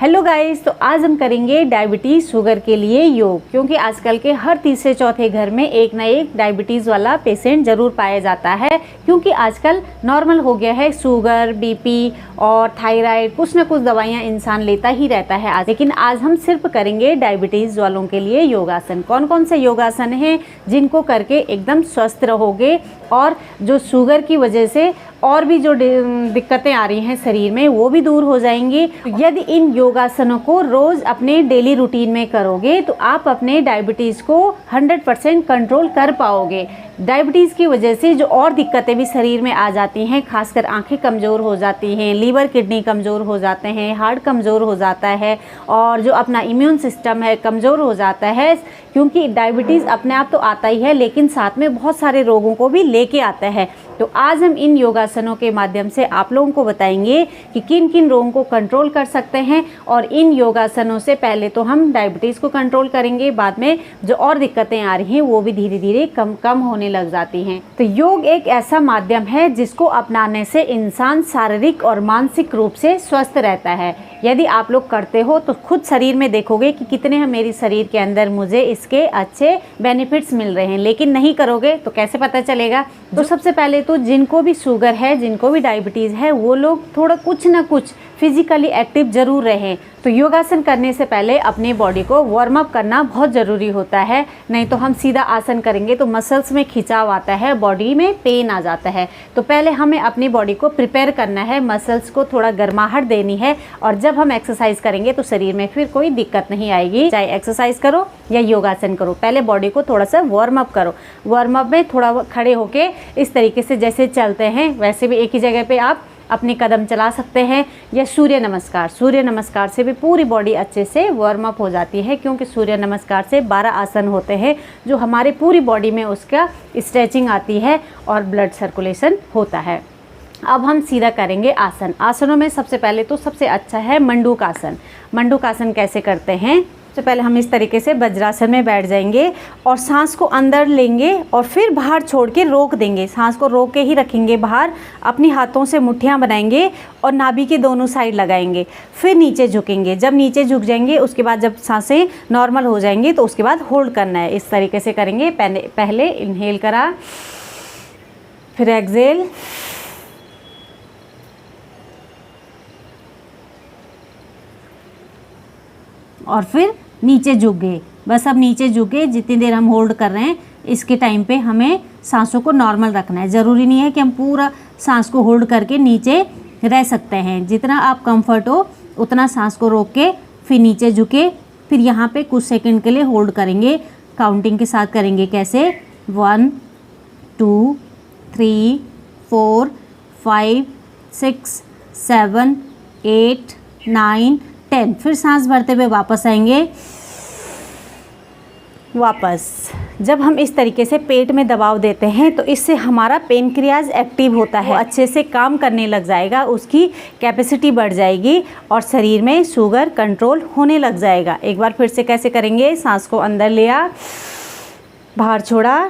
Hello guys, तो आज हम करेंगे डायबिटीज़ शुगर के लिए योग, क्योंकि आजकल के हर तीसरे चौथे घर में एक ना एक डायबिटीज़ वाला पेशेंट ज़रूर पाया जाता है। क्योंकि आजकल नॉर्मल हो गया है शुगर, बीपी और थायराइड, कुछ ना कुछ दवाइयाँ इंसान लेता ही रहता है। लेकिन आज हम सिर्फ करेंगे डायबिटीज़ वालों के लिए योगासन। कौन कौन से योगासन हैं जिनको करके एकदम स्वस्थ रहोगे और जो शुगर की वजह से और भी जो दिक्कतें आ रही हैं शरीर में वो भी दूर हो जाएंगी। यदि इन योगासनों को रोज़ अपने डेली रूटीन में करोगे तो आप अपने डायबिटीज़ को 100% कंट्रोल कर पाओगे। डायबिटीज़ की वजह से जो और दिक्कतें भी शरीर में आ जाती हैं, खासकर आंखें कमज़ोर हो जाती हैं, लीवर किडनी कमज़ोर हो जाते हैं, हार्ट कमज़ोर हो जाता है और जो अपना इम्यून सिस्टम है कमज़ोर हो जाता है। क्योंकि डायबिटीज़ अपने आप तो आता ही है लेकिन साथ में बहुत सारे रोगों को भी लेके आता है। तो आज हम इन योगासनों के माध्यम से आप लोगों को बताएंगे कि किन किन रोगों को कंट्रोल कर सकते हैं। और इन योगासनों से पहले तो हम डायबिटीज़ को कंट्रोल करेंगे, बाद में जो और दिक्कतें आ रही हैं वो भी धीरे धीरे कम होने लग जाती हैं। तो योग एक ऐसा माध्यम है जिसको अपनाने से इंसान शारीरिक और मानसिक रूप से स्वस्थ रहता है। यदि आप लोग करते हो तो खुद शरीर में देखोगे कि कितने मेरे शरीर के अंदर मुझे इसके अच्छे बेनिफिट्स मिल रहे हैं। लेकिन नहीं करोगे तो कैसे पता चलेगा? तो सबसे पहले तो जिनको भी शुगर है, जिनको भी डायबिटीज़ है, वो लोग थोड़ा कुछ ना कुछ फिजिकली एक्टिव ज़रूर रहें। तो योगासन करने से पहले अपनी बॉडी को वार्म अप करना बहुत ज़रूरी होता है। नहीं तो हम सीधा आसन करेंगे तो मसल्स में खिंचाव आता है, बॉडी में पेन आ जाता है। तो पहले हमें अपनी बॉडी को प्रिपेयर करना है, मसल्स को थोड़ा गर्माहट देनी है और जब हम एक्सरसाइज करेंगे तो शरीर में फिर कोई दिक्कत नहीं आएगी। चाहे एक्सरसाइज करो या योगासन करो, पहले बॉडी को थोड़ा सा वार्म अप करो। वार्म अप में थोड़ा खड़े होके इस तरीके से जैसे चलते हैं वैसे भी एक ही जगह पे आप अपने कदम चला सकते हैं, या सूर्य नमस्कार से भी पूरी बॉडी अच्छे से वार्म अप हो जाती है। क्योंकि सूर्य नमस्कार से 12 आसन होते हैं जो हमारे पूरी बॉडी में उसका स्ट्रेचिंग आती है और ब्लड सर्कुलेशन होता है। अब हम सीधा करेंगे आसन। आसनों में सबसे पहले तो सबसे अच्छा है मंडूक आसन। मंडूक आसन कैसे करते हैं? सबसे पहले हम इस तरीके से वज्रासन में बैठ जाएंगे और सांस को अंदर लेंगे और फिर बाहर छोड़ के रोक देंगे। सांस को रोक के ही रखेंगे बाहर। अपनी हाथों से मुट्ठियाँ बनाएंगे और नाभि के दोनों साइड लगाएंगे। फिर नीचे झुकेंगे। जब नीचे झुक जाएंगे उसके बाद जब सांसें नॉर्मल हो जाएंगी तो उसके बाद होल्ड करना है। इस तरीके से करेंगे। पहले इनहेल करा, फिर एक्सहेल, और फिर नीचे झुक गए। बस अब नीचे झुक गए। जितनी देर हम होल्ड कर रहे हैं इसके टाइम पे हमें सांसों को नॉर्मल रखना है। ज़रूरी नहीं है कि हम पूरा सांस को होल्ड करके नीचे रह सकते हैं। जितना आप कंफर्ट हो उतना सांस को रोक के फिर नीचे झुके। फिर यहाँ पे कुछ सेकंड के लिए होल्ड करेंगे। काउंटिंग के साथ करेंगे। कैसे? 1 2 3 4 5 6 7 8 9 10। फिर सांस भरते हुए वापस आएंगे। जब हम इस तरीके से पेट में दबाव देते हैं तो इससे हमारा पेनक्रियाज एक्टिव होता है, अच्छे से काम करने लग जाएगा, उसकी कैपेसिटी बढ़ जाएगी और शरीर में शुगर कंट्रोल होने लग जाएगा। एक बार फिर से कैसे करेंगे? सांस को अंदर लिया, बाहर छोड़ा,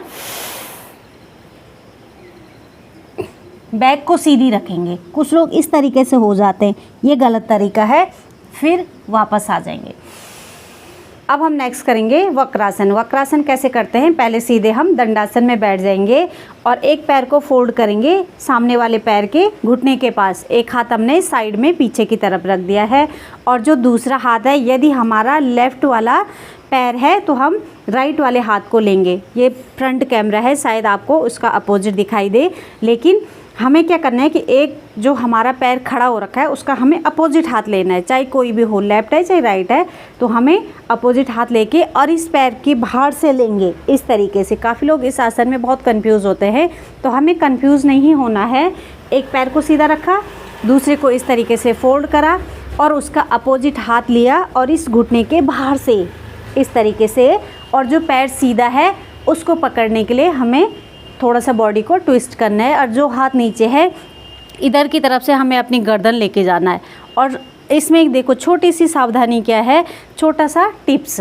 बैक को सीधी रखेंगे। कुछ लोग इस तरीके से हो जाते हैं, ये गलत तरीका है। फिर वापस आ जाएंगे। अब हम नेक्स्ट करेंगे वक्रासन। वक्रासन कैसे करते हैं? पहले सीधे हम दंडासन में बैठ जाएंगे और एक पैर को फोल्ड करेंगे सामने वाले पैर के घुटने के पास। एक हाथ हमने साइड में पीछे की तरफ रख दिया है और जो दूसरा हाथ है, यदि हमारा लेफ़्ट वाला पैर है तो हम राइट वाले हाथ को लेंगे। ये फ्रंट कैमरा है, शायद आपको उसका अपोजिट दिखाई दे। लेकिन हमें क्या करना है कि एक जो हमारा पैर खड़ा हो रखा है उसका हमें अपोजिट हाथ लेना है, चाहे कोई भी हो, लेफ्ट है चाहे राइट है। तो हमें अपोजिट हाथ लेके और इस पैर की बाहर से लेंगे इस तरीके से। काफ़ी लोग इस आसन में बहुत कंफ्यूज होते हैं, तो हमें कंफ्यूज नहीं होना है। एक पैर को सीधा रखा, दूसरे को इस तरीके से फोल्ड करा और उसका अपोजिट हाथ लिया और इस घुटने के बाहर से इस तरीके से, और जो पैर सीधा है उसको पकड़ने के लिए हमें थोड़ा सा बॉडी को ट्विस्ट करना है और जो हाथ नीचे है इधर की तरफ से हमें अपनी गर्दन लेके जाना है। और इसमें देखो छोटी सी सावधानी क्या है, छोटा सा टिप्स,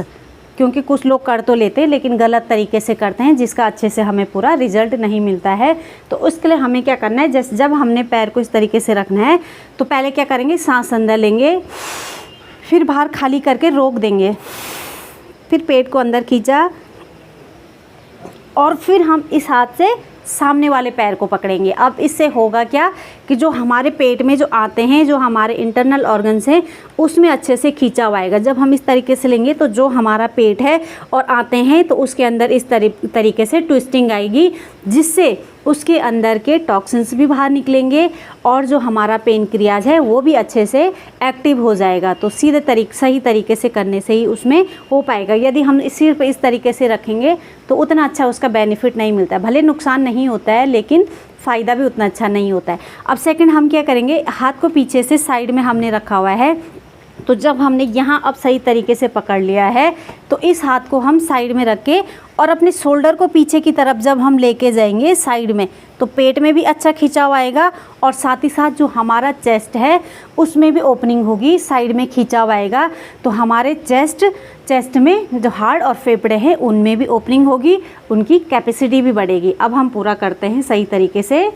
क्योंकि कुछ लोग कर तो लेते हैं लेकिन गलत तरीके से करते हैं जिसका अच्छे से हमें पूरा रिजल्ट नहीं मिलता है। तो उसके लिए हमें क्या करना है, जब हमने पैर को इस तरीके से रखना है तो पहले क्या करेंगे, सांस अंदर लेंगे, फिर बाहर खाली करके रोक देंगे, फिर पेट को अंदर खींचा और फिर हम इस हाथ से सामने वाले पैर को पकड़ेंगे। अब इससे होगा क्या कि जो हमारे पेट में जो आते हैं, जो हमारे इंटरनल ऑर्गन्स हैं, उसमें अच्छे से खींचाव आएगा। जब हम इस तरीके से लेंगे तो जो हमारा पेट है और आते हैं तो उसके अंदर इस तरीके से ट्विस्टिंग आएगी, जिससे उसके अंदर के टॉक्सिन्स भी बाहर निकलेंगे और जो हमारा पेनक्रियाज है वो भी अच्छे से एक्टिव हो जाएगा। तो सही तरीके से करने से ही उसमें हो पाएगा। यदि हम सिर्फ इस तरीके से रखेंगे तो उतना अच्छा उसका बेनिफिट नहीं मिलता है। भले नुकसान नहीं होता है लेकिन फ़ायदा भी उतना अच्छा नहीं होता है। अब सेकंड हम क्या करेंगे, हाथ को पीछे से साइड में हमने रखा हुआ है, तो जब हमने यहाँ अब सही तरीके से पकड़ लिया है तो इस हाथ को हम साइड में रख के और अपने शोल्डर को पीछे की तरफ जब हम लेके जाएंगे साइड में, तो पेट में भी अच्छा खिंचाव आएगा और साथ ही साथ जो हमारा चेस्ट है उसमें भी ओपनिंग होगी, साइड में खिंचाव आएगा। तो हमारे चेस्ट में जो हार्ट और फेफड़े हैं उनमें भी ओपनिंग होगी, उनकी कैपेसिटी भी बढ़ेगी। अब हम पूरा करते हैं सही तरीके से।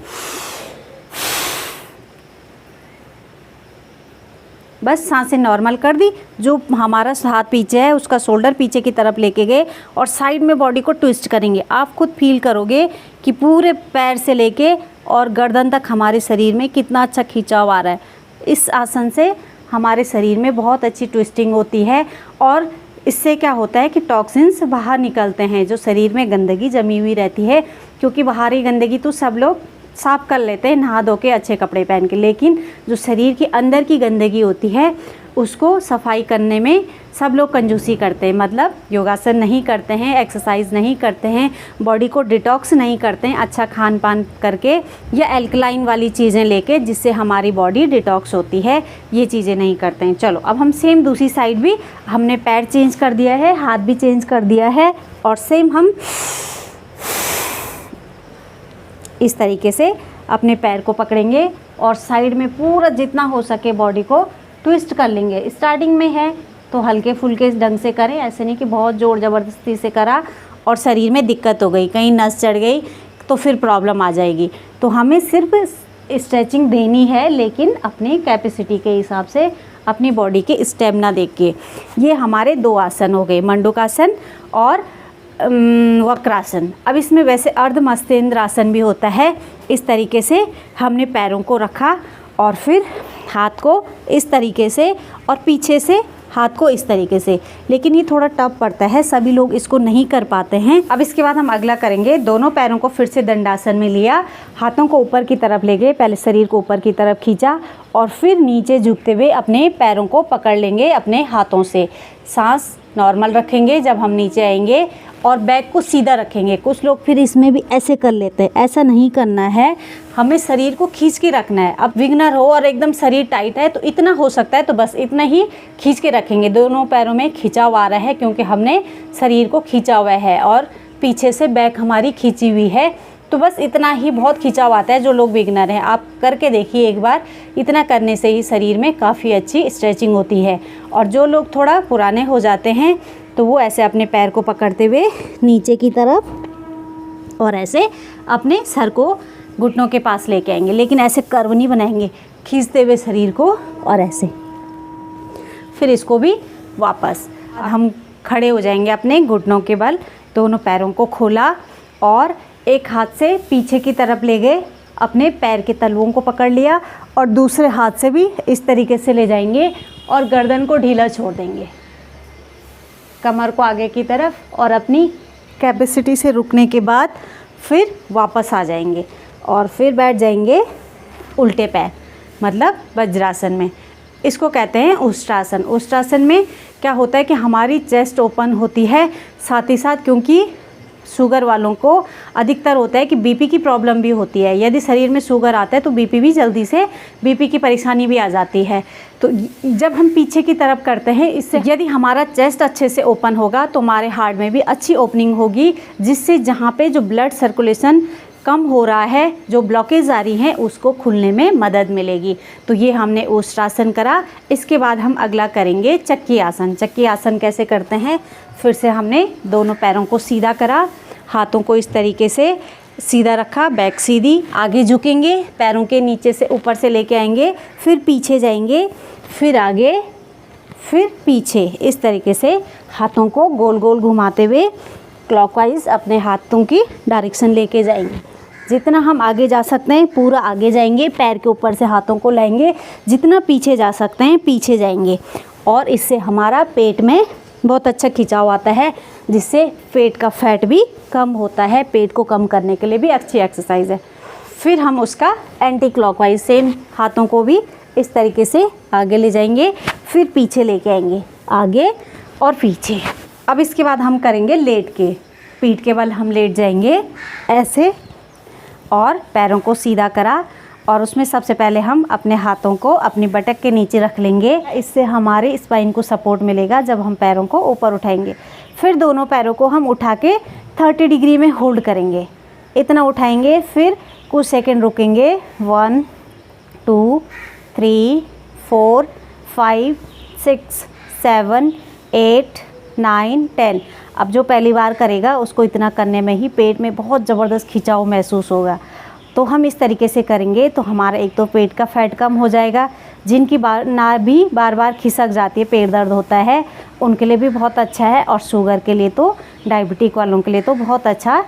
बस सांसें नॉर्मल कर दी। जो हमारा हाथ पीछे है उसका शोल्डर पीछे की तरफ लेके गए और साइड में बॉडी को ट्विस्ट करेंगे। आप खुद फील करोगे कि पूरे पैर से लेके और गर्दन तक हमारे शरीर में कितना अच्छा खिंचाव आ रहा है। इस आसन से हमारे शरीर में बहुत अच्छी ट्विस्टिंग होती है और इससे क्या होता है कि टॉक्सिन्स बाहर निकलते हैं, जो शरीर में गंदगी जमी हुई रहती है। क्योंकि बाहरी गंदगी तो सब लोग साफ़ कर लेते हैं नहा धो के अच्छे कपड़े पहन के, लेकिन जो शरीर के अंदर की गंदगी होती है उसको सफाई करने में सब लोग कंजूसी करते हैं। मतलब योगासन नहीं करते हैं, एक्सरसाइज नहीं करते हैं, बॉडी को डिटॉक्स नहीं करते हैं अच्छा खान पान करके या एल्कलाइन वाली चीज़ें लेके जिससे हमारी बॉडी डिटॉक्स होती है, ये चीज़ें नहीं करते हैं। चलो अब हम सेम दूसरी साइड भी हमने पैर चेंज कर दिया है, हाथ भी चेंज कर दिया है और सेम हम इस तरीके से अपने पैर को पकड़ेंगे और साइड में पूरा जितना हो सके बॉडी को ट्विस्ट कर लेंगे। स्टार्टिंग में है तो हल्के फुल्के ढंग से करें, ऐसे नहीं कि बहुत ज़ोर ज़बरदस्ती से करा और शरीर में दिक्कत हो गई, कहीं नस चढ़ गई तो फिर प्रॉब्लम आ जाएगी। तो हमें सिर्फ स्ट्रेचिंग देनी है लेकिन अपनी कैपेसिटी के हिसाब से, अपनी बॉडी के स्टेमिना देख के। ये हमारे दो आसन हो गए, मंडूकासन और वक्रासन। अब इसमें वैसे अर्धमस्तेंद्र आसन भी होता है। इस तरीके से हमने पैरों को रखा और फिर हाथ को इस तरीके से और पीछे से हाथ को इस तरीके से, लेकिन ये थोड़ा टफ पड़ता है, सभी लोग इसको नहीं कर पाते हैं। अब इसके बाद हम अगला करेंगे, दोनों पैरों को फिर से दंडासन में लिया, हाथों को ऊपर की तरफ ले गए, पहले शरीर को ऊपर की तरफ खींचा और फिर नीचे झुकते हुए अपने पैरों को पकड़ लेंगे अपने हाथों से। सांस नॉर्मल रखेंगे जब हम नीचे आएंगे और बैक को सीधा रखेंगे। कुछ लोग फिर इसमें भी ऐसे कर लेते हैं, ऐसा नहीं करना है, हमें शरीर को खींच के रखना है। अब बिगनर हो और एकदम शरीर टाइट है तो इतना हो सकता है तो बस इतना ही खींच के रखेंगे। दोनों पैरों में खिंचाव आ रहा है क्योंकि हमने शरीर को खींचा हुआ है और पीछे से बैक हमारी खींची हुई है, तो बस इतना ही बहुत खिंचाव आता है। जो लोग बिगनर हैं आप करके देखिए एक बार, इतना करने से ही शरीर में काफ़ी अच्छी स्ट्रेचिंग होती है। और जो लोग थोड़ा पुराने हो जाते हैं तो वो ऐसे अपने पैर को पकड़ते हुए नीचे की तरफ और ऐसे अपने सर को घुटनों के पास लेके आएंगे, लेकिन ऐसे कर्व नहीं बनाएंगे, खींचते हुए शरीर को और ऐसे। फिर इसको भी वापस हम खड़े हो जाएंगे अपने घुटनों के बल, दोनों पैरों को खोला और एक हाथ से पीछे की तरफ ले गए, अपने पैर के तलवों को पकड़ लिया और दूसरे हाथ से भी इस तरीके से ले जाएंगे और गर्दन को ढीला छोड़ देंगे, कमर को आगे की तरफ और अपनी कैपेसिटी से रुकने के बाद फिर वापस आ जाएंगे और फिर बैठ जाएंगे उल्टे पैर, मतलब वज्रासन में। इसको कहते हैं उष्ट्रासन। उष्ट्रासन में क्या होता है कि हमारी चेस्ट ओपन होती है, साथ ही साथ क्योंकि शुगर वालों को अधिकतर होता है कि बीपी की प्रॉब्लम भी होती है। यदि शरीर में शुगर आता है तो बीपी भी जल्दी से, बीपी की परेशानी भी आ जाती है। तो जब हम पीछे की तरफ करते हैं, इससे यदि हमारा चेस्ट अच्छे से ओपन होगा तो हमारे हार्ट में भी अच्छी ओपनिंग होगी, जिससे जहाँ पे जो ब्लड सर्कुलेशन कम हो रहा है, जो ब्लॉकेज आ रही हैं, उसको खुलने में मदद मिलेगी। तो ये हमने उष्ट्रासन करा। इसके बाद हम अगला करेंगे चक्की आसन। चक्की आसन कैसे करते हैं, फिर से हमने दोनों पैरों को सीधा करा, हाथों को इस तरीके से सीधा रखा, बैक सीधी, आगे झुकेंगे, पैरों के नीचे से ऊपर से लेके आएंगे, फिर पीछे जाएंगे, फिर आगे, फिर पीछे इस तरीके से हाथों को गोल गोल घुमाते हुए क्लॉकवाइज अपने हाथों की डायरेक्शन लेके जाएंगे। जितना हम आगे जा सकते हैं पूरा आगे जाएंगे, पैर के ऊपर से हाथों को लाएंगे, जितना पीछे जा सकते हैं पीछे जाएंगे। और इससे हमारा पेट में बहुत अच्छा खिंचाव आता है, जिससे पेट का फैट भी कम होता है। पेट को कम करने के लिए भी अच्छी एक्सरसाइज है। फिर हम उसका एंटी क्लॉकवाइज सेम हाथों को भी इस तरीके से आगे ले जाएंगे, फिर पीछे लेके आएंगे, आगे और पीछे। अब इसके बाद हम करेंगे लेट के, पीठ के बल हम लेट जाएंगे ऐसे और पैरों को सीधा करा, और उसमें सबसे पहले हम अपने हाथों को अपनी बटक के नीचे रख लेंगे। इससे हमारे स्पाइन को सपोर्ट मिलेगा जब हम पैरों को ऊपर उठाएंगे। फिर दोनों पैरों को हम उठा के 30 डिग्री में होल्ड करेंगे, इतना उठाएंगे, फिर कुछ सेकंड रुकेंगे। 1 2 3 4 5 6 7 8 9 10। अब जो पहली बार करेगा उसको इतना करने में ही पेट में बहुत ज़बरदस्त खिंचाव महसूस होगा। तो हम इस तरीके से करेंगे तो हमारा एक तो पेट का फैट कम हो जाएगा, जिनकी नाभि बार बार खिसक जाती है, पेट दर्द होता है, उनके लिए भी बहुत अच्छा है, और शुगर के लिए तो, डायबिटिक वालों के लिए तो बहुत अच्छा।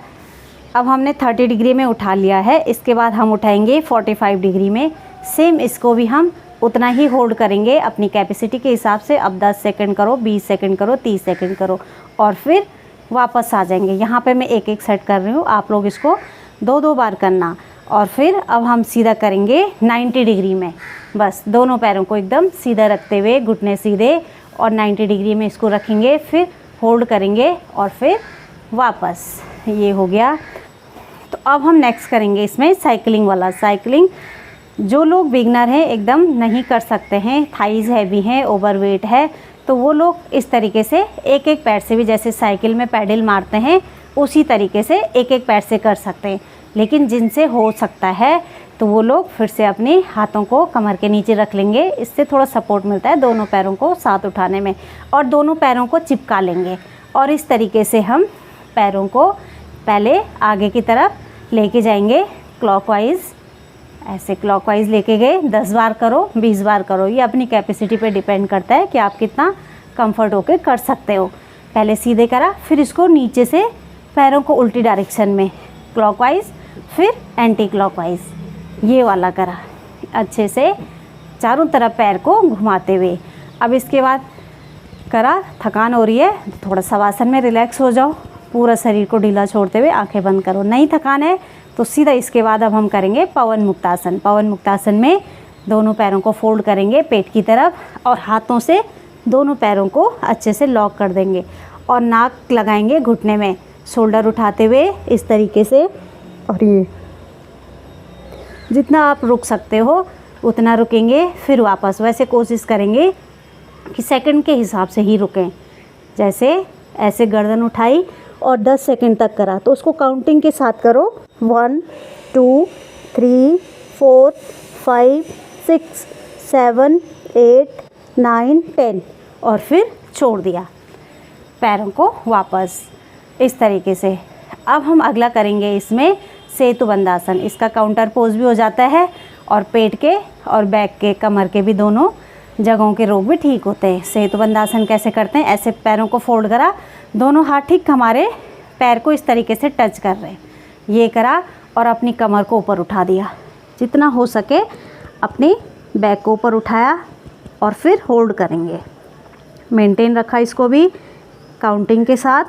अब हमने 30 डिग्री में उठा लिया है, इसके बाद हम उठाएंगे 45 डिग्री में। सेम इसको भी हम उतना ही होल्ड करेंगे अपनी कैपेसिटी के हिसाब से। अब 10 सेकंड करो, 20 सेकंड करो, 30 सेकंड करो, और फिर वापस आ जाएंगे। यहाँ पे मैं एक एक सेट कर रही हूँ, आप लोग इसको 2-2 बार करना। और फिर अब हम सीधा करेंगे 90 डिग्री में, बस दोनों पैरों को एकदम सीधा रखते हुए, घुटने सीधे, और 90 डिग्री में इसको रखेंगे, फिर होल्ड करेंगे और फिर वापस। ये हो गया। तो अब हम नेक्स्ट करेंगे इसमें साइकिलिंग वाला। साइकिलिंग जो लोग बिगनर हैं, एकदम नहीं कर सकते हैं, थाइज़ हैवी हैं, ओवरवेट है, तो वो लोग इस तरीके से एक एक पैर से भी, जैसे साइकिल में पैडल मारते हैं उसी तरीके से एक एक पैर से कर सकते हैं। लेकिन जिनसे हो सकता है तो वो लोग फिर से अपने हाथों को कमर के नीचे रख लेंगे, इससे थोड़ा सपोर्ट मिलता है दोनों पैरों को साथ उठाने में, और दोनों पैरों को चिपका लेंगे। और इस तरीके से हम पैरों को पहले आगे की तरफ लेके जाएंगे क्लॉकवाइज, ऐसे क्लॉकवाइज लेके गए। 10 बार करो, 20 बार करो, ये अपनी कैपेसिटी पे डिपेंड करता है कि आप कितना कंफर्ट होके कर सकते हो। पहले सीधे करा, फिर इसको नीचे से पैरों को उल्टी डायरेक्शन में क्लॉकवाइज, फिर एंटी क्लॉकवाइज, ये वाला करा अच्छे से चारों तरफ पैर को घुमाते हुए। अब इसके बाद करा, थकान हो रही है थोड़ा शवासन में रिलैक्स हो जाओ, पूरा शरीर को ढीला छोड़ते हुए आंखें बंद करो। नहीं थकान है तो सीधा इसके बाद अब हम करेंगे पवन मुक्तासन। पवन मुक्तासन में दोनों पैरों को फोल्ड करेंगे पेट की तरफ, और हाथों से दोनों पैरों को अच्छे से लॉक कर देंगे, और नाक लगाएंगे घुटने में, शोल्डर उठाते हुए इस तरीके से। और ये जितना आप रुक सकते हो उतना रुकेंगे, फिर वापस। वैसे कोशिश करेंगे कि सेकंड के हिसाब से ही रुकें, जैसे ऐसे गर्दन उठाई और 10 सेकंड तक करा, तो उसको काउंटिंग के साथ करो। 1 2 3 4 5 6 7 8 9 10, और फिर छोड़ दिया पैरों को वापस इस तरीके से। अब हम अगला करेंगे इसमें सेतुबंधासन। इसका काउंटर पोज भी हो जाता है, और पेट के और बैक के, कमर के भी दोनों जगहों के रोग भी ठीक होते हैं। सेतुबंधासन कैसे करते हैं, ऐसे पैरों को फोल्ड करा, दोनों हाथ ठीक हमारे पैर को इस तरीके से टच कर रहे हैं, ये करा, और अपनी कमर को ऊपर उठा दिया, जितना हो सके अपनी बैक को ऊपर उठाया, और फिर होल्ड करेंगे, मेंटेन रखा इसको भी काउंटिंग के साथ।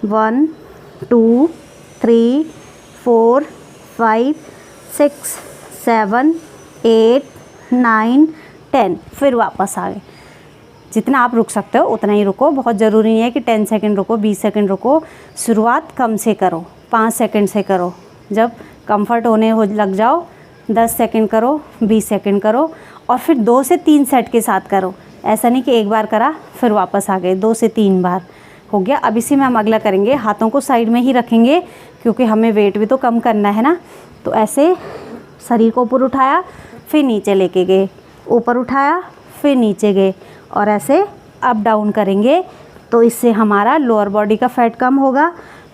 1 2 3 4 5 6 7 8 9 10, फिर वापस आ गए। जितना आप रुक सकते हो उतना ही रुको, बहुत ज़रूरी नहीं है कि 10 सेकंड रुको, 20 सेकंड रुको। शुरुआत कम से करो, 5 सेकंड से करो, जब कंफर्ट होने हो लग जाओ 10 सेकंड करो, 20 सेकंड करो, और फिर 2 से 3 सेट के साथ करो। ऐसा नहीं कि एक बार करा फिर वापस आ गए, 2 से 3 बार हो गया। अब इसी में हम अगला करेंगे, हाथों को साइड में ही रखेंगे क्योंकि हमें वेट भी तो कम करना है ना। तो ऐसे शरीर को ऊपर उठाया, फिर नीचे लेके गए, ऊपर उठाया, फिर नीचे गए, और ऐसे अप डाउन करेंगे। तो इससे हमारा लोअर बॉडी का फैट कम होगा,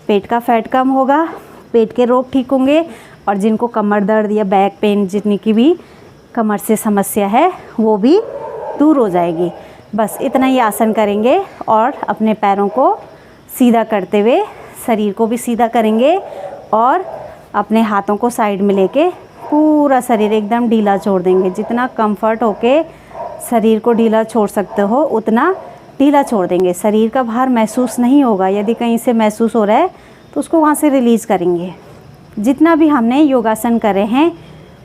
पेट का फैट कम होगा, पेट के रोग ठीक होंगे, और जिनको कमर दर्द या बैक पेन, जितनी की भी कमर से समस्या है वो भी दूर हो जाएगी। बस इतना ही आसन करेंगे और अपने पैरों को सीधा करते हुए शरीर को भी सीधा करेंगे और अपने हाथों को साइड में लेके पूरा शरीर एकदम ढीला छोड़ देंगे। जितना कंफर्ट होके शरीर को ढीला छोड़ सकते हो उतना ढीला छोड़ देंगे। शरीर का भार महसूस नहीं होगा। यदि कहीं से महसूस हो रहा है तो उसको वहाँ से रिलीज़ करेंगे। जितना भी हमने योगासन करे हैं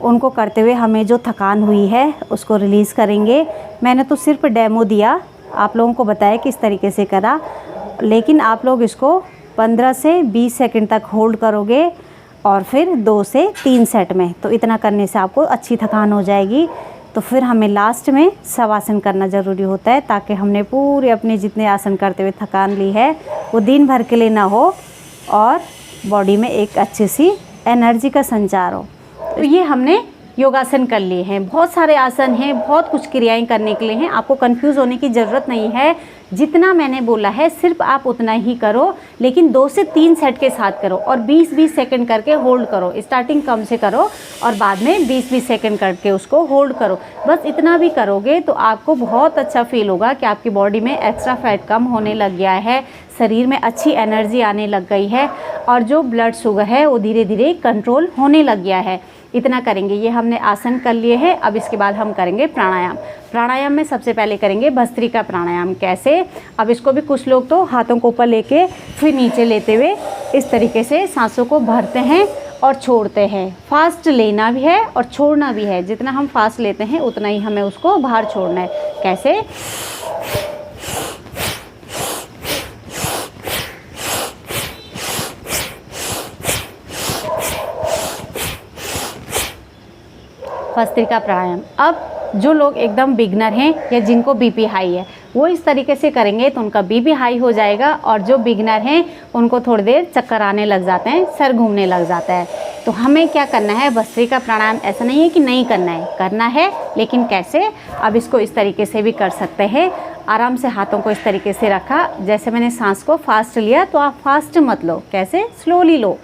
उनको करते हुए हमें जो थकान हुई है उसको रिलीज़ करेंगे। मैंने तो सिर्फ डेमो दिया, आप लोगों को बताया किस तरीके से करा, लेकिन आप लोग इसको 15 से 20 सेकंड तक होल्ड करोगे और फिर 2 से 3 सेट में, तो इतना करने से आपको अच्छी थकान हो जाएगी। तो फिर हमें लास्ट में शवासन करना ज़रूरी होता है ताकि हमने पूरे अपने जितने आसन करते हुए थकान ली है वो दिन भर के लिए ना हो और बॉडी में एक अच्छी सी एनर्जी का संचार हो। तो ये हमने योगासन कर लिए हैं। बहुत सारे आसन हैं, बहुत कुछ क्रियाएं करने के लिए हैं। आपको कंफ्यूज होने की ज़रूरत नहीं है। जितना मैंने बोला है सिर्फ आप उतना ही करो, लेकिन 2 से 3 सेट के साथ करो और 20-20 सेकंड करके होल्ड करो। स्टार्टिंग कम से करो और बाद में 20-20 सेकंड करके उसको होल्ड करो। बस इतना भी करोगे तो आपको बहुत अच्छा फील होगा कि आपकी बॉडी में एक्स्ट्रा फैट कम होने लग गया है, शरीर में अच्छी एनर्जी आने लग गई है और जो ब्लड शुगर है वो धीरे धीरे कंट्रोल होने लग गया है। इतना करेंगे। ये हमने आसन कर लिए हैं। अब इसके बाद हम करेंगे प्राणायाम। प्राणायाम में सबसे पहले करेंगे भस्त्रिका प्राणायाम। कैसे? अब इसको भी कुछ लोग तो हाथों को ऊपर लेके फिर नीचे लेते हुए इस तरीके से सांसों को भरते हैं और छोड़ते हैं। फास्ट लेना भी है और छोड़ना भी है। जितना हम फास्ट लेते हैं उतना ही हमें उसको बाहर छोड़ना है। कैसे? भस्त्रिका प्राणायाम। अब जो लोग एकदम बिगनर हैं या जिनको बीपी हाई है वो इस तरीके से करेंगे तो उनका बीपी हाई हो जाएगा और जो बिगनर हैं उनको थोड़ी देर चक्कर आने लग जाते हैं, सर घूमने लग जाता है। तो हमें क्या करना है? भस्त्रिका प्राणायाम ऐसा नहीं है कि नहीं करना है, करना है, लेकिन कैसे? अब इसको इस तरीके से भी कर सकते हैं। आराम से हाथों को इस तरीके से रखा, जैसे मैंने सांस को फास्ट लिया तो आप फास्ट मत लो। कैसे? स्लोली लो।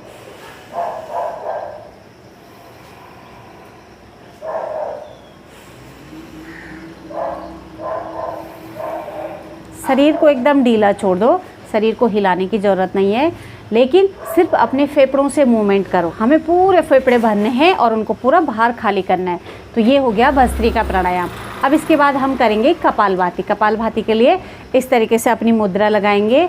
शरीर को एकदम ढीला छोड़ दो, शरीर को हिलाने की ज़रूरत नहीं है, लेकिन सिर्फ अपने फेफड़ों से मूवमेंट करो। हमें पूरे फेफड़े भरने हैं और उनको पूरा बाहर खाली करना है। तो ये हो गया भस्त्रिका प्राणायाम। अब इसके बाद हम करेंगे कपालभाति। कपालभाति के लिए इस तरीके से अपनी मुद्रा लगाएंगे।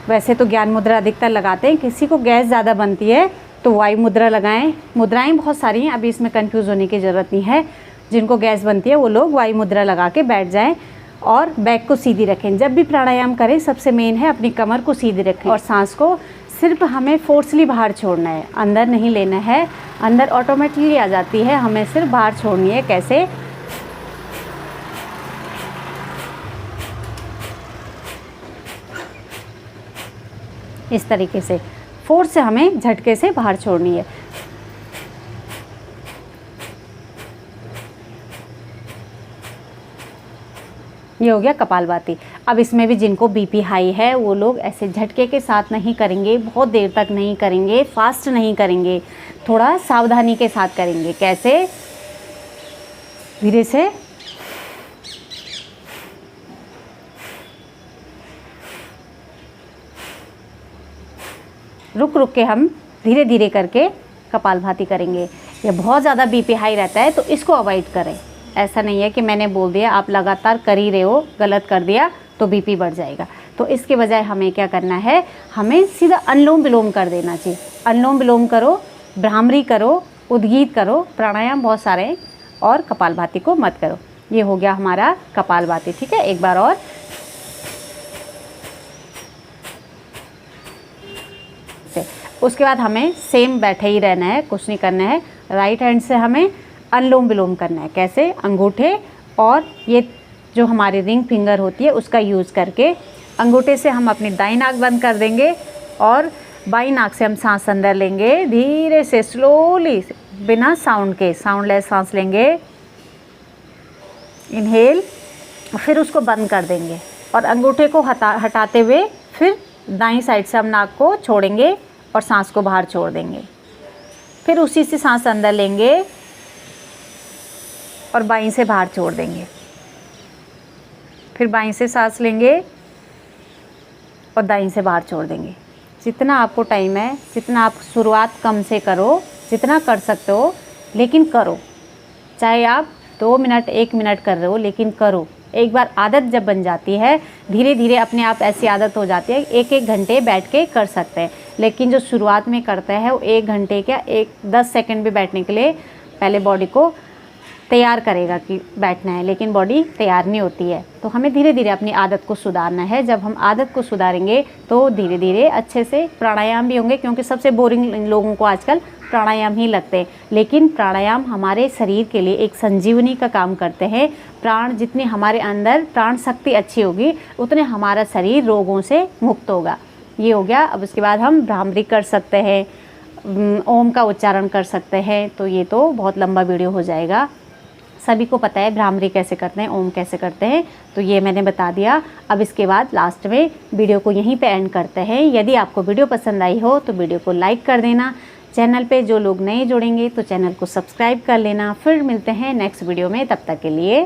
वैसे तो ज्ञान मुद्रा अधिकतर लगाते हैं, किसी को गैस ज़्यादा बनती है तो वायु मुद्रा लगाएं। मुद्राएं बहुत सारी हैं, अभी इसमें कंफ्यूज होने की ज़रूरत नहीं है। जिनको गैस बनती है वो लोग वायु मुद्रा लगा के बैठ जाएं और बैक को सीधी रखें। जब भी प्राणायाम करें सबसे मेन है अपनी कमर को सीधी रखें और सांस को सिर्फ हमें फोर्सली बाहर छोड़ना है, अंदर नहीं लेना है। अंदर ऑटोमेटिकली आ जाती है, हमें सिर्फ बाहर छोड़नी है। कैसे? इस तरीके से फोर्स से हमें झटके से बाहर छोड़नी है। ये हो गया कपालभाति। अब इसमें भी जिनको बीपी हाई है वो लोग ऐसे झटके के साथ नहीं करेंगे, बहुत देर तक नहीं करेंगे, फास्ट नहीं करेंगे, थोड़ा सावधानी के साथ करेंगे। कैसे? धीरे से रुक रुक के हम धीरे धीरे करके कपालभाति करेंगे। ये बहुत ज़्यादा बीपी हाई रहता है तो इसको अवॉइड करें। ऐसा नहीं है कि मैंने बोल दिया आप लगातार कर ही रहे हो, गलत कर दिया तो बीपी बढ़ जाएगा। तो इसके बजाय हमें क्या करना है? हमें सीधा अनुलोम विलोम कर देना चाहिए। अनुलोम विलोम करो, भ्रामरी करो, उद्गीत करो, प्राणायाम बहुत सारे हैं और कपालभाति को मत करो। ये हो गया हमारा कपालभाति। ठीक है, एक बार और। उसके बाद हमें सेम बैठे ही रहना है, कुछ नहीं करना है। राइट हैंड से हमें अनुलोम विलोम करना है। कैसे? अंगूठे और ये जो हमारी रिंग फिंगर होती है उसका यूज़ करके अंगूठे से हम अपनी दाईं नाक बंद कर देंगे और बाईं नाक से हम सांस अंदर लेंगे। धीरे से स्लोली बिना साउंड के, साउंडलेस सांस लेंगे, इनहेल, फिर उसको बंद कर देंगे और अंगूठे को हटाते हुए फिर दाईं साइड से हम नाक को छोड़ेंगे और सांस को बाहर छोड़ देंगे। फिर उसी से सांस अंदर लेंगे और बाईं से बाहर छोड़ देंगे। फिर बाईं से सांस लेंगे और दाईं से बाहर छोड़ देंगे। जितना आपको टाइम है, जितना आप शुरुआत कम से करो, जितना कर सकते हो, लेकिन करो। चाहे आप 2 मिनट 1 मिनट कर रहे हो, लेकिन करो। एक बार आदत जब बन जाती है, धीरे धीरे अपने आप ऐसी आदत हो जाती है, 1-1 घंटे बैठ के कर सकते हैं। लेकिन जो शुरुआत में करता है वो 1 घंटे क्या 10 सेकंड भी बैठने के लिए पहले बॉडी को तैयार करेगा कि बैठना है, लेकिन बॉडी तैयार नहीं होती है। तो हमें धीरे धीरे अपनी आदत को सुधारना है। जब हम आदत को सुधारेंगे तो धीरे धीरे अच्छे से प्राणायाम भी होंगे, क्योंकि सबसे बोरिंग लोगों को आजकल प्राणायाम ही लगते हैं। लेकिन प्राणायाम हमारे शरीर के लिए एक संजीवनी का काम करते हैं। प्राण जितनी हमारे अंदर प्राण शक्ति अच्छी होगी, उतने हमारा शरीर रोगों से मुक्त होगा। ये हो गया। अब उसके बाद हम भ्रामरी कर सकते हैं, ओम का उच्चारण कर सकते हैं। तो ये तो बहुत लंबा वीडियो हो जाएगा। सभी को पता है भ्रामरी कैसे करते हैं, ओम कैसे करते हैं, तो ये मैंने बता दिया। अब इसके बाद लास्ट में वीडियो को यहीं पे एंड करते हैं। यदि आपको वीडियो पसंद आई हो तो वीडियो को लाइक कर देना। चैनल पे जो लोग नए जुड़ेंगे तो चैनल को सब्सक्राइब कर लेना। फिर मिलते हैं नेक्स्ट वीडियो में, तब तक के लिए